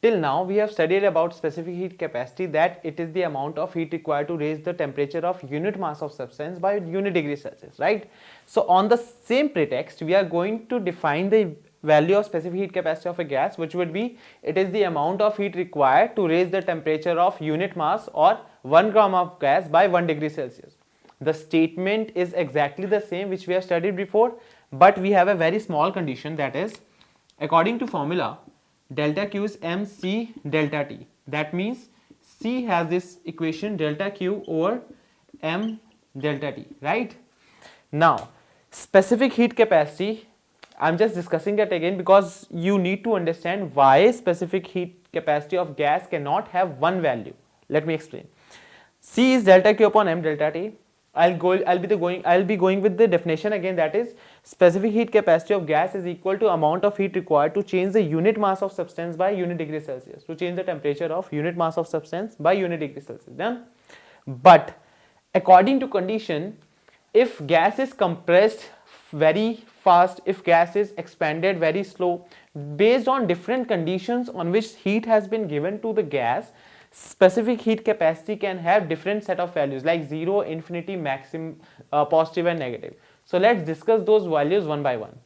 till now we have studied about specific heat capacity, that it is the amount of heat required to raise the temperature of unit mass of substance by unit degree Celsius, right? So on the same pretext, we are going to define the value of specific heat capacity of a gas, which would be, it is the amount of heat required to raise the temperature of unit mass or 1 gram of gas by 1 degree Celsius. The statement is exactly the same which we have studied before, but we have a very small condition, that is, according to formula, delta Q is mc delta T. That means C has this equation delta Q over m delta T, right? Now, specific heat capacity, I'm just discussing it again because you need to understand why specific heat capacity of gas cannot have one value. Let me explain. C is delta Q upon m delta T. I'll be going with the definition again, that is, specific heat capacity of gas is equal to amount of heat required to change the unit mass of substance by unit degree Celsius, to change the temperature of unit mass of substance by unit degree Celsius. Done? But according to condition, if gas is compressed very fast, if gas is expanded very slow, based on different conditions on which heat has been given to the gas, specific heat capacity can have different set of values like 0, infinity, maximum, positive and negative. So let's discuss those values one by one.